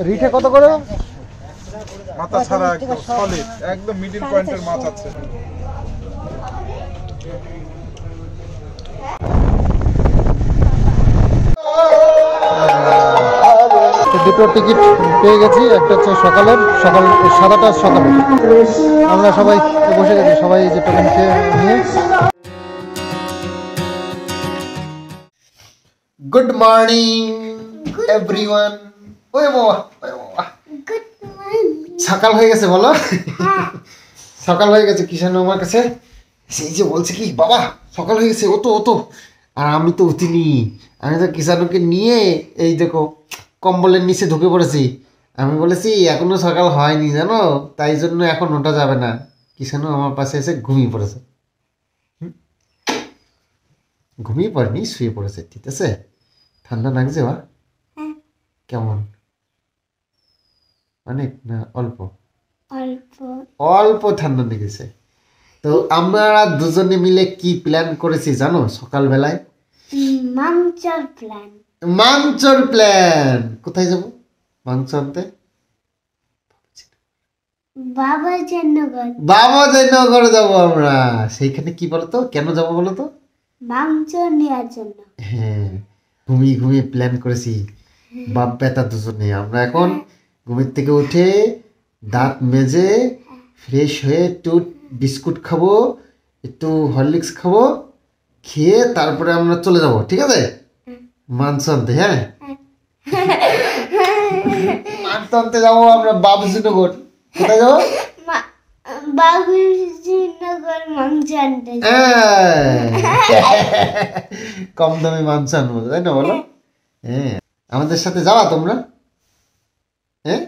রিঠে কত করে? মাথা ছাড়া একদম সলিড, একদম মিডল পয়েন্টের মাছ আছে। দুটো টিকিট পেয়ে গেছি, একটা হচ্ছে সকাল 7টার সকালে। আমরা সবাই বসে গেছি, সবাই যে টোকেন খেয়ে নিয়ে। Good morning everyone. ওই বাবা সকাল হয়ে গেছে বলো। সকাল হয়ে গেছে। কিষান আমার কাছে সেই যে বলছে কি বাবা সকাল হয়ে গেছে, ও তো আর আমি তো উঠিনি। আমি তো কিষানুকে নিয়ে এই দেখো কম্বলের নিচে ঢুকে পড়েছি। আমি বলেছি এখনো সকাল হয়নি জানো, তাই জন্য এখন ওঠা যাবে না। কিষানু আমার পাশে এসে ঘুমিয়ে পড়েছে। ঘুমিয়ে পড়েনি, শুয়ে পড়েছে। ঠিক আছে, ঠান্ডা লাগছে বা কেমন? অনেক না অল্প? অল্প ঠান্ডা লেগেছে। তো আমরা দুজনে মিলে কি প্ল্যান করেছি জানো? সকালবেলায় মাংসর প্ল্যান। কোথায় যাব মাংস আনতে? বাবাজনগর যাব আমরা। সেইখানে কি বলতো, কেন যাব বলতো? মাংস নেওয়ার জন্য। হ্যাঁ, ঘুমিয়ে প্ল্যান করেছি বাপ বেটা দুজনে। আমরা এখন ঘুমের থেকে উঠে দাঁত মেজে ফ্রেশ হয়ে একটু বিস্কুট খাবো, একটু হরলিক্স খাবো, খেয়ে তারপরে আমরা চলে যাব। ঠিক আছে, মাংস আনতে। হ্যাঁ, মাংস আনতে যাবো আমরা বাবুজনগর। কোথায় যাবো? কম দামে মাংস আনবো, তাই না বলো? হ্যাঁ, আমাদের সাথে যাওয়া তোমরা? হ্যাঁ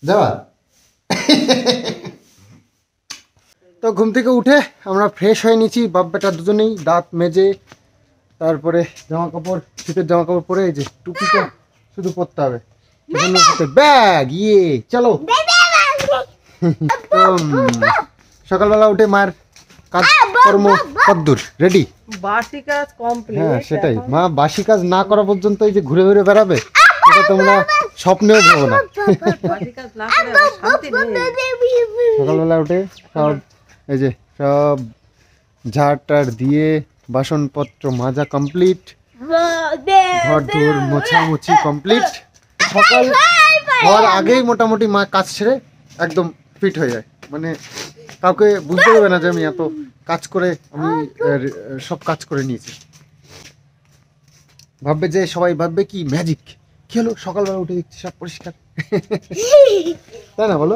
যাওয়া? তো ঘুম থেকে উঠে আমরা ফ্রেশ হয়ে নিচ্ছি বাপ বেটা দুজনেই, দাঁত মেজে তারপরে জামা কাপড়, শীতের জামা কাপড় পরে এই যে টুপিটা শুধু পরতে হবে। ব্যাগ ইয়ে চলো। সকালবেলা উঠে মায়ের কাজ কর্ম কদ্দূর রেডি? বাসি কাজ কমপ্লিট। হ্যাঁ সেটাই, মা বাসি কাজ না করা পর্যন্ত এই যে ঘুরে ঘুরে বেড়াবে, এটা তোমরা স্বপ্নেও ভাবো না। সকালবেলা উঠে সব এই যে সব ঝাড়টার দিয়ে বাসনপত্র মাজা কমপ্লিট, ঘর দূর মোছামুছি কমপ্লিট। সকাল হওয়ার আগেই মোটামুটি মা কাজ ছেড়ে একদম ফিট হয়ে যায়, মানে কাউকে বুঝতে পারবে না যে আমি এত কাজ করে আমি সব কাজ করে নিয়েছি। ভাববে যে সবাই ভাববে কি ম্যাজিক, কি হলো সকালবেলা উঠে দেখছি সব পরিষ্কার, তাই না বলো?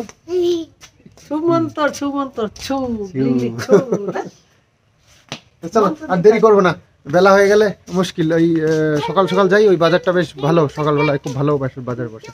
চলো আর দেরি করবো না, বেলা হয়ে গেলে মুশকিল। ওই সকাল সকাল যাই, ওই বাজারটা বেশ ভালো, সকালবেলায় খুব ভালো বাজার বসে।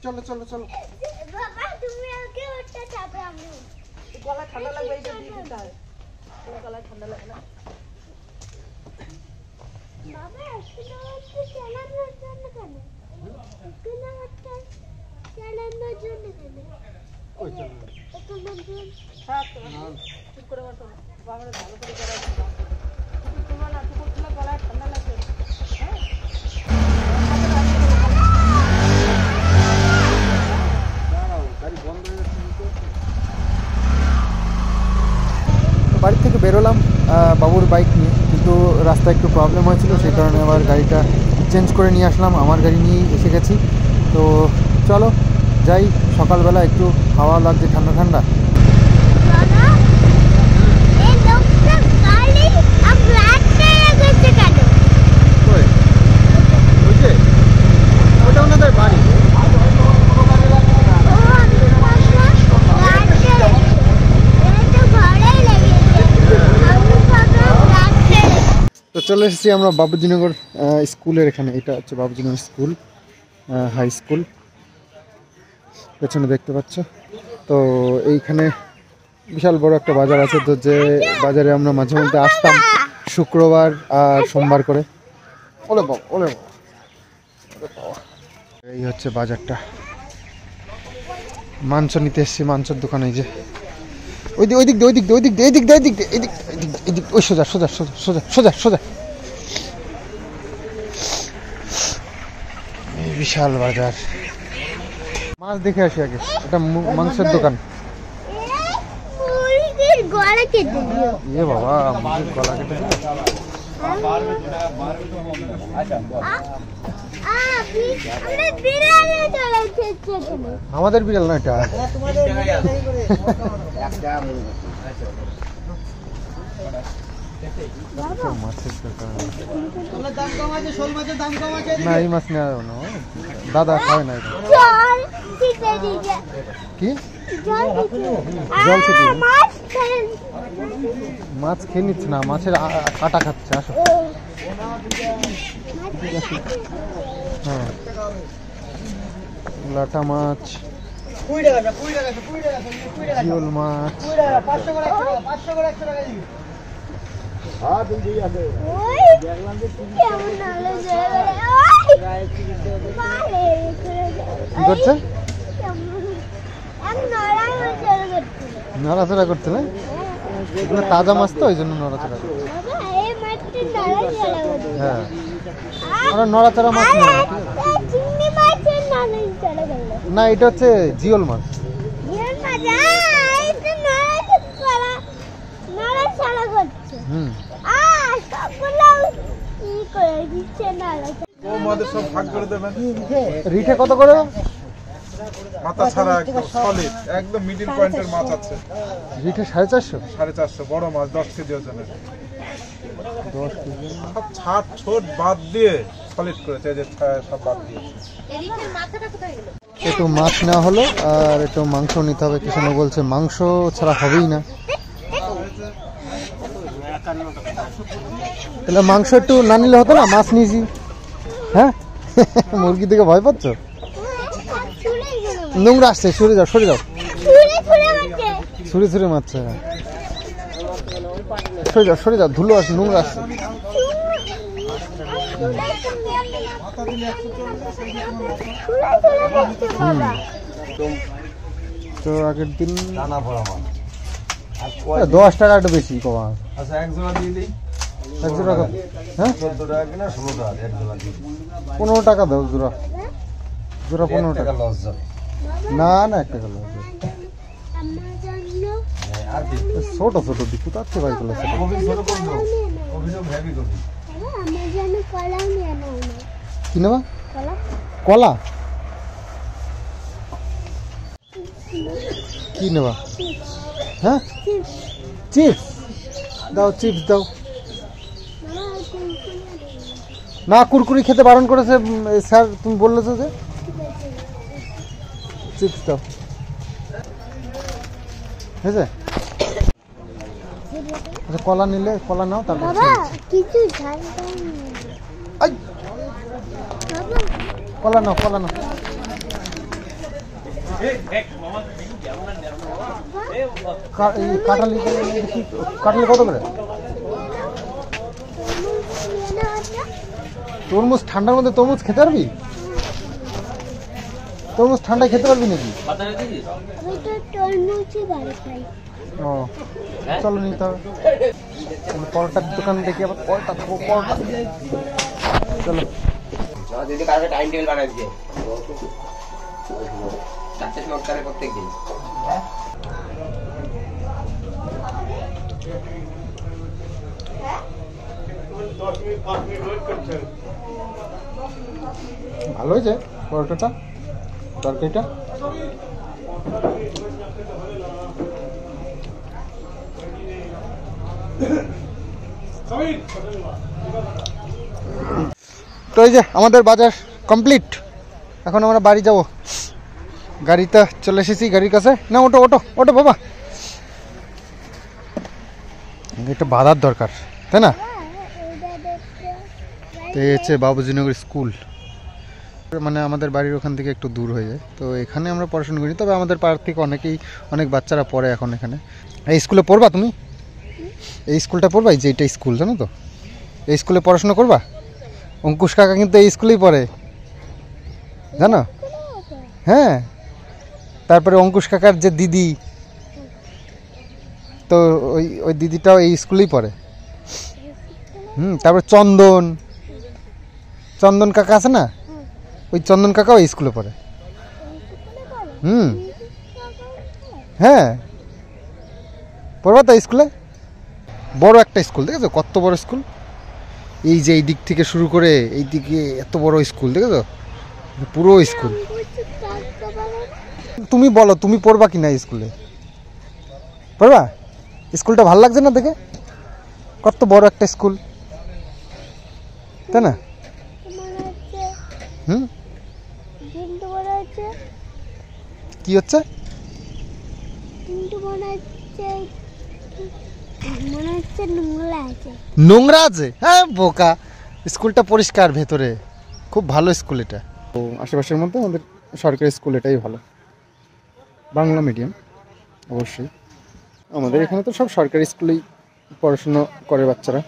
চলো চলো চলো, গলা ঠান্ডা লাগবে, এইটা দিয়ে দিতে হয়। গলা ঠান্ডা লাগে না। বাড়ি থেকে বেরোলাম বাবুর বাইক নিয়ে, কিন্তু রাস্তায় একটু প্রবলেম হয়েছিল, সেই কারণে আবার গাড়িটা চেঞ্জ করে নিয়ে আসলাম, আমার গাড়ি নিয়েই এসে গেছি। তো চলো যাই, সকালবেলা একটু হাওয়া লাগছে ঠান্ডা ঠান্ডা। ওটা ওনাদের বাড়ি। চলে এসেছি আমরা বাবুজিনগর স্কুলের এখানে। এটা হচ্ছে বাবুজিনগর স্কুল, হাই স্কুল, পেছনে দেখতে পাচ্ছ। তো এইখানে বিশাল বড় একটা বাজার আছে, তো যে বাজারে আমরা মাঝে মধ্যে আসতাম শুক্রবার আর সোমবার করে। ওলে বাবা, ওলে বাবা, এই হচ্ছে বাজারটা। মাংস নিতে এসছি, মাংসের দোকানে। এই যে ওই দিক ওই সোজা সোজা সোজা সোজা সোজা সোজা। এই বিশাল বাজার। মাছ দেখে আসি আগে। এটা মাংসের দোকান। গলা কেটে দিও। এ বাবা, মুরগির গলা কেটে দিল। আমাদের বিড়াল না এটা। মাছের দোকান না, এই মাছ নেওয়া না, দাদা খায় না এটা। কি জল ছিটি? মাছ খেয়ে নিচ্ছে না, মাছের কাটা খাচ্ছে। আসো। হ্যাঁ, লাটা মাছ, জিওল মাছ, কি করছে? নড়াচড়া করছে না? এগুলো তাজা মাছ তো, ওই জন্য নড়াচড়া করছে। হ্যাঁ, ওরা নড়াচড়া মাছ না, এটা হচ্ছে জিওল মাছ। হুম, রিঠে কত করে? মাথা ছাড়া একদম সলিড, একদম মিডল পয়েন্টের মাছ আছে। রিঠে 450? 450, বড় মাছ 10 কেজি ওজনের। 10 কেজি। সব ছাট ছোট বাদ দিয়ে সলিড করেছে, এই যে সব বাদ দিয়ে। একটু মাছ নেওয়া হলো, আর একটু মাংস নিতে হবে। কিছু না বলছে মাংস ছাড়া হবেই না। তাহলে মাংস একটু না নিলে হতো না? মাছ নিয়েছি। হ্যাঁ, মুরগি থেকে ভয় পাচ্ছ? নোংরা আসছে, সরে যাও সরে যাও। ছুরি ছুরি মারছে। সরে যাও সরে যাও, ধুলো আসছে, নোংরা আসছে। তো আগের দিন 10 টাকা একটু বেশি কমা। আচ্ছা, এক জোড়া দিয়ে দিই। 1 জোড়া কত? হ্যাঁ, 14 টাকা কিনা 16 টাকা, এক জোড়া দিয়ে দিই। 15 টাকা দাও জোড়া। জোড়া 15 টাকা। লস যাবে না না, 1 টাকা লস যাবে। আর কি? ছোট ছোট দিকু তার থেকে ভাই গুলো ছোট। কবি ছোট করে দাও, অভিযোগ হেভি কবি। কি নেবা? কলা? কি নেবা? হ্যাঁ, চিপস দাও, চিপস দাও। না, কুরকুরি খেতে বারণ করেছে স্যার, তুমি বললে তো যে। চিপস দাও। হয়েছে? আচ্ছা, কলা নিলে কলা নাও, তারপর আই, কলা নাও, কলা নাও। কাঁঠালি কাঁঠালি কত করে? তরমুজ ঠান্ডার মধ্যে তরমুজ খেতে পারবি? তরমুজ ঠান্ডায় খেতে পারবি নাকি? ও, চলো নিতে হবে। পরোটার দোকান দেখি আবার পরোটা খাবো, পরোটা। চলো। দিদি কালকে টাইম টেবিল বানাই দিয়েছে 4টে স্লট করে প্রত্যেক দিন। ভালো হয়েছে পরোটাটা, তরকারিটা। তো এই যে আমাদের বাজার কমপ্লিট। এখন আমরা বাড়ি যাব। গাড়িতে চলে এসেছি, গাড়ির কাছে। না, ওটো ওটো ওটো বাবা, এটা বাঁধার দরকার, তাই না? তো এই হচ্ছে বাবুজিনগর স্কুল, মানে আমাদের বাড়ির ওখান থেকে একটু দূর হয়ে যায়। তো এখানে আমরা পড়াশোনা করি, তবে আমাদের পাড়ার থেকে অনেক বাচ্চারা পড়ে এখন এখানে। এই স্কুলে পড়বা তুমি? এই স্কুলটা পড়বা, এই যে এটা স্কুল, জানো তো? এই স্কুলে পড়াশোনা করবা? অঙ্কুশ কাকা কিন্তু এই স্কুলেই পড়ে, জানো? হ্যাঁ, তারপরে অঙ্কুশ কাকার যে দিদি, তো ওই দিদিটাও এই স্কুলেই পড়ে। তারপরে চন্দন কাকা আছে না, ওই চন্দন কাকাও এই স্কুলে পড়ে। হ্যাঁ, পড়বা তো স্কুলে? বড় একটা স্কুল, দেখেছো কত বড় স্কুল? এই যে এই দিক থেকে শুরু করে এই দিকে এত বড় স্কুল, দেখেছো? পুরো স্কুল। তুমি বলো, তুমি পড়বা কি না স্কুলে? পড়বা? স্কুলটা ভালো লাগছে না দেখে? কত বড় একটা স্কুল, তাই না? কি হচ্ছে? নোংরা আছে? হ্যাঁ বোকা, স্কুলটা পরিষ্কার ভেতরে, খুব ভালো স্কুল এটা। তো আশেপাশের মধ্যে আমাদের সরকারি স্কুল এটাই ভালো, বাংলা মিডিয়াম অবশ্যই। আমাদের এখানে তো সব সরকারি স্কুলেই পড়াশুনো করে বাচ্চারা,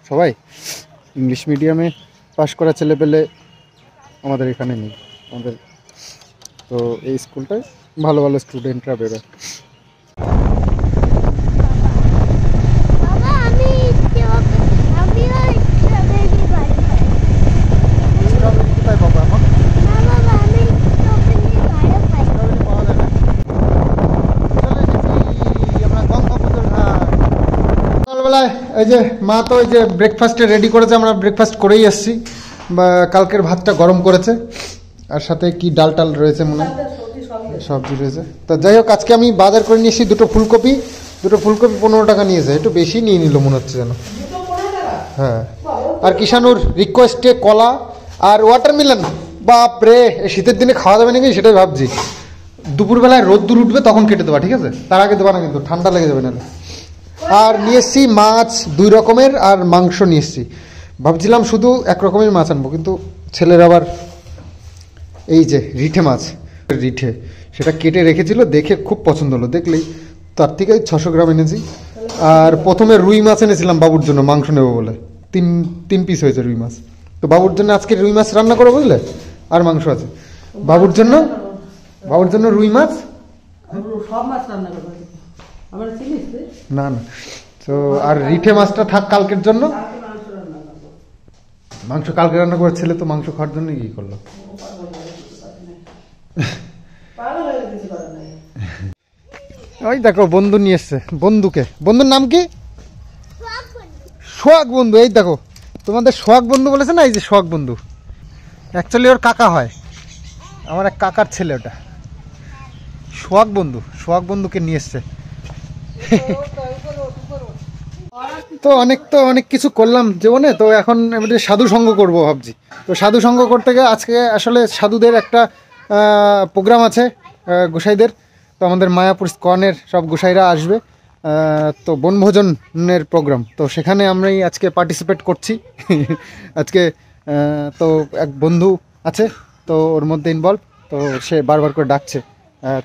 সবাই ইংলিশ মিডিয়ামে পাশ করা ছেলেপেলে আমাদের এখানে নেই। আমাদের তো এই স্কুলটায় ভালো ভালো স্টুডেন্টরা বেরোয়। এই যে মা তো ওই যে ব্রেকফাস্টে রেডি করেছে, আমরা ব্রেকফাস্ট করেই এসেছি। কালকের ভাতটা গরম করেছে, আর সাথে কি ডাল টাল রয়েছে মনে হয়, সবজি রয়েছে। তো যাই হোক, আজকে আমি বাজার করে নিয়ে এসেছি দুটো ফুলকপি 15 টাকা নিয়েছে, একটু বেশি নিয়ে নিল মনে হচ্ছে যেন। হ্যাঁ, আর কিষানুর রিকোয়েস্টে কলা আর ওয়াটারমেলন। বাপরে, শীতের দিনে খাওয়া যাবে নাকি সেটাই ভাবছি। দুপুরবেলায় রোদ্দুর উঠবে তখন কেটে দেবা, ঠিক আছে? তার আগে দেবা না কিন্তু, ঠান্ডা লেগে যাবে না। আর নিয়ে এসছি মাছ 2 রকমের, আর মাংস নিয়ে এসছি। ভাবছিলাম শুধু 1 রকমের মাছ আনবো, কিন্তু ছেলের আবার এই যে রিঠে মাছ, সেটা কেটে রেখেছিল, দেখে খুব পছন্দ হলো, দেখলেই তার থেকে 600 গ্রাম এনেছি। আর প্রথমে রুই মাছ এনেছিলাম বাবুর জন্য, মাংস নেবো বলে। 3 পিস হয়েছে রুই মাছ। তো বাবুর জন্য আজকে রুই মাছ রান্না করো, বুঝলে? আর মাংস আছে বাবুর জন্য রুই মাছ। সব মাছ রান্না করবো না, তো আর রিঠে মাছটা থাক কালকের জন্য। মাংস কালকে রান্না করে, ছেলে তো মাংস খাওয়ার জন্য কি করলো। ওই দেখো বন্ধু নিয়ে এসছে, বন্ধুর নাম কি? সোহাগ বন্ধু। এই দেখো, তোমাদের সোহাগ বন্ধু বলেছে না, এই যে সোহাগ বন্ধু, অ্যাকচুয়ালি ওর কাকা হয়, আমার এক কাকার ছেলে ওটা। সোহাগ বন্ধুকে নিয়ে এসছে। তো অনেক কিছু করলাম জীবনে, তো এখন এবারে সাধু সঙ্গ করবো ভাবছি। তো সাধু সঙ্গ করতে গিয়ে আজকে আসলে সাধুদের একটা প্রোগ্রাম আছে, গোসাইদের। তো আমাদের মায়াপুর স্কনের সব গোসাইরা আসবে, তো বনভোজনের প্রোগ্রাম। তো সেখানে আমরাই আজকে পার্টিসিপেট করছি। আজকে তো এক বন্ধু আছে, তো ওর মধ্যে ইনভলভ, তো সে বারবার করে ডাকছে।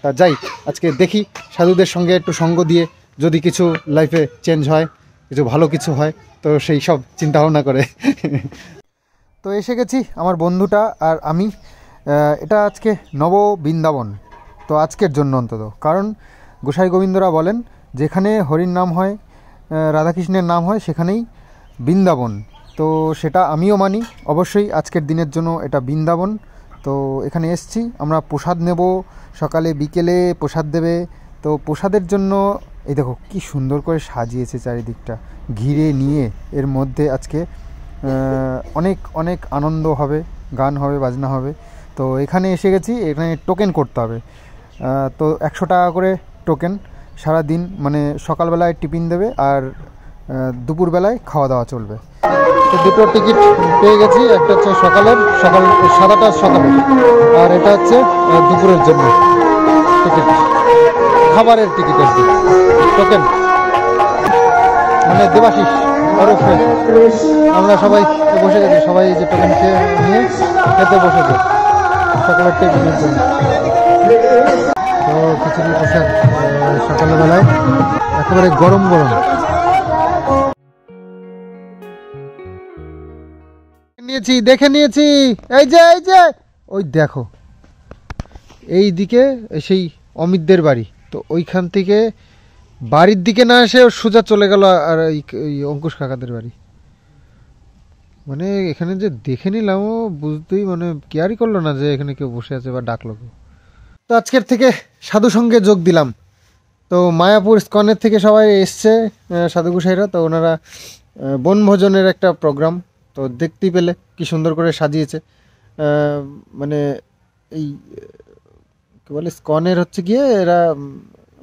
তা যাই, আজকে দেখি সাধুদের সঙ্গে একটু সঙ্গ দিয়ে যদি কিছু লাইফে চেঞ্জ হয়, কিছু ভালো কিছু হয়, তো সেই সব চিন্তাভাবনা করে। তো এসে গেছি আমার বন্ধুটা আর আমি। এটা আজকে নব বৃন্দাবন, তো আজকের জন্য অন্তত, কারণ গোসাই গোবিন্দরা বলেন যেখানে হরির নাম হয়, রাধাকৃষ্ণের নাম হয়, সেখানেই বৃন্দাবন। তো সেটা আমিও মানি অবশ্যই। আজকের দিনের জন্য এটা বৃন্দাবন। তো এখানে এসছি, আমরা প্রসাদ নেব, সকালে বিকেলে প্রসাদ দেবে। তো প্রসাদের জন্য এই দেখো কি সুন্দর করে সাজিয়েছে চারিদিকটা, ঘিরে নিয়ে এর মধ্যে আজকে অনেক আনন্দ হবে, গান হবে, বাজনা হবে। তো এখানে এসে গেছি, এখানে টোকেন করতে হবে। তো 100 টাকা করে টোকেন সারাদিন, মানে সকালবেলায় টিফিন দেবে আর দুপুরবেলায় খাওয়া দাওয়া চলবে। তো দুটো টিকিট পেয়ে গেছি, একটা হচ্ছে সকাল সাদাটা সকালে, আর এটা হচ্ছে দুপুরের জন্য টিকিট, খাবারের টিকিট আর কি, টোকেন। মানে দেবাশিস ওরফে আমরা সবাই বসে গেছি, সবাই যে টোকেন খেয়ে নিয়ে খেতে বসেছে সকালের টিফিনের জন্য। তো খিচুড়ি প্রসাদ সকালবেলায় একেবারে গরম গরম নিয়েছি, দেখে নিয়েছি। এই যে ওই দেখো এই দিকে সেই অমিতদের বাড়ি, তো ওইখান থেকে বাড়ির দিকে না এসে সোজা চলে গেল আর এই অঙ্কুশ কাকাদের বাড়ি। মানে এখানে যে দেখে নিলাম ও বুঝতেই মানে কেয়ারই করলো না যে এখানে কেউ বসে আছে বা ডাকলো কেউ। তো আজকের থেকে সাধু সঙ্গে যোগ দিলাম। তো মায়াপুর স্কনের থেকে সবাই এসছে সাধু গোসাইরা, তো ওনারা বনভোজনের একটা প্রোগ্রাম তো দেখতেই পেলে কি সুন্দর করে সাজিয়েছে। মানে এই কী বলে স্কনের হচ্ছে গিয়ে এরা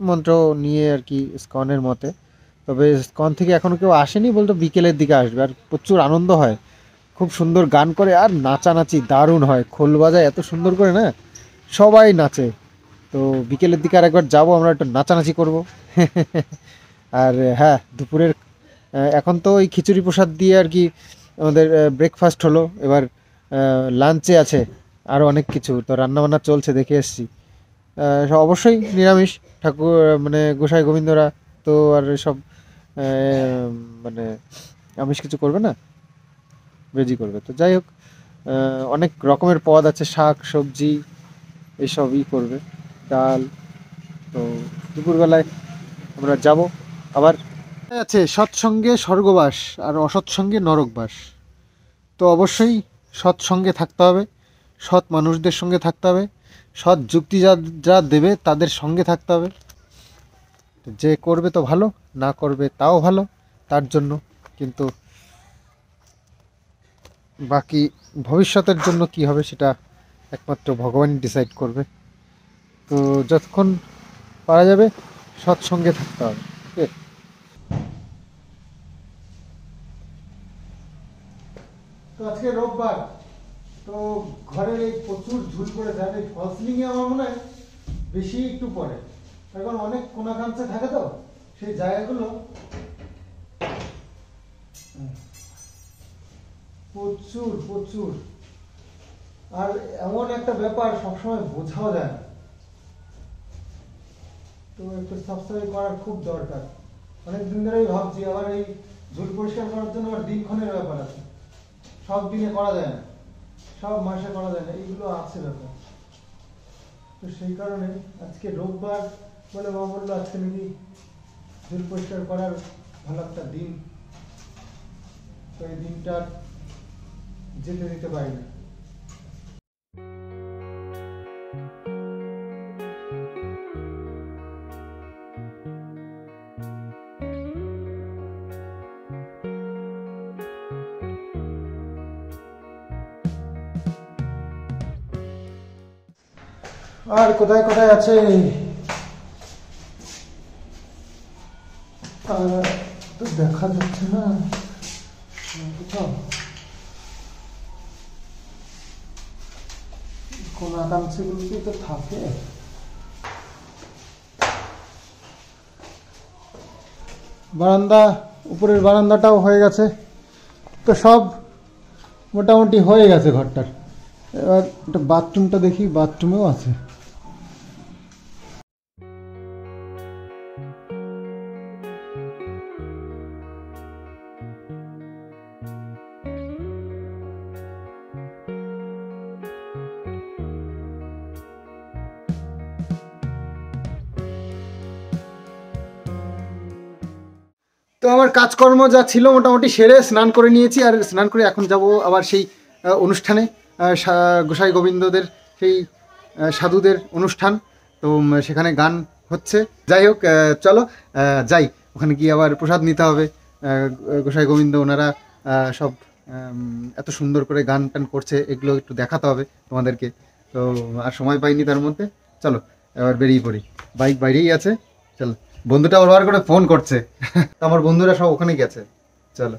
মন্ত্র নিয়ে আর কি স্কনের মতে, তবে স্কন থেকে এখনও কেউ আসেনি, বলতো বিকেলের দিকে আসবে। আর প্রচুর আনন্দ হয়, খুব সুন্দর গান করে আর নাচানাচি দারুণ হয়, খোল বাজায় এত সুন্দর করে না, সবাই নাচে। তো বিকেলের দিকে আর একবার যাবো, আমরা একটু নাচানাচি করব। আর হ্যাঁ, দুপুরের এখন তো ওই খিচুড়ি প্রসাদ দিয়ে আর কি আমাদের ব্রেকফাস্ট হলো, এবার লাঞ্চে আছে আরও অনেক কিছু, তো রান্নাবান্না চলছে দেখে এসছি। অবশ্যই নিরামিষ, ঠাকুর মানে গোসাই গোবিন্দরা তো আর সব মানে আমিষ কিছু করবে না, ভেজি করবে। তো যাই হোক, অনেক রকমের পদ আছে, শাক সবজি এসবই করবে, ডাল। তো দুপুরবেলায় আমরা যাব। আবার আছে সৎসঙ্গে স্বর্গবাস আর অসৎসঙ্গে নরকবাস। তো অবশ্যই সৎসঙ্গে থাকতে হবে, সৎ মানুষদের সঙ্গে থাকতে হবে, সৎ যুক্তি যা দেবে তাদের সঙ্গে থাকতে হবে। যে করবে তো ভালো, না করবে তাও ভালো তার জন্য, কিন্তু বাকি ভবিষ্যতের জন্য কি হবে সেটা একমাত্র ভগবানই ডিসাইড করবে। তো যতক্ষণ পারা যাবে সৎসঙ্গে থাকতে হবে। ওকে, তো আজকে রোববার, তো ঘরের এই প্রচুর ঝুল করে যাবে, ফলসিলিংয়ে আমার মনে হয় বেশি একটু পড়ে, এখন অনেক কোনাকাঞ্চে থাকে তো সেই জায়গাগুলো প্রচুর প্রচুর। আর এমন একটা ব্যাপার সবসময় বোঝাও যায় না, তো একটু সাফসাফাই করার খুব দরকার। অনেকদিন ধরেই ভাবছি, আবার এই ঝুল পরিষ্কার করার জন্য আবার দিনক্ষণের ব্যাপার আছে, সব দিনে করা যায় না, সব মাসে করা যায় না, এইগুলো আছে ব্যাপার। তো সেই কারণে আজকে রোববার বলে মা বললো আজকে নাকি ঝুল পরিষ্কার করার ভালো একটা দিন, তো এই দিনটা যেতে দিতে পারি না। আর কোথায় কোথায় আছে তো দেখা যাচ্ছে না কোথাও, কোন আকাঙ্ক্ষাগুলোতে তো থাকে। বারান্দা, উপরের বারান্দাটাও হয়ে গেছে, তো সব মোটামুটি হয়ে গেছে ঘরটার। এবার একটা বাথরুমটা দেখি, বাথরুমেও আছে। তো আমার কাজকর্ম যা ছিল মোটামুটি সেরে স্নান করে নিয়েছি, আর স্নান করে এখন যাব আবার সেই অনুষ্ঠানে, গোসাই গোবিন্দদের সেই সাধুদের অনুষ্ঠান। তো সেখানে গান হচ্ছে, যাই হোক চলো যাই, ওখানে গিয়ে আবার প্রসাদ নিতে হবে। গোসাই গোবিন্দ ওনারা সব এত সুন্দর করে গান টান করছে, এগুলো একটু দেখাতে হবে তোমাদেরকে। তো আর সময় পাইনি তার মধ্যে, চলো এবার বেরিয়ে পড়ি। বাইক বাইরেই আছে, চলো। বন্ধুটা বারবার করে ফোন করছে, আমার বন্ধুরা সব ওখানে গেছে, চলো।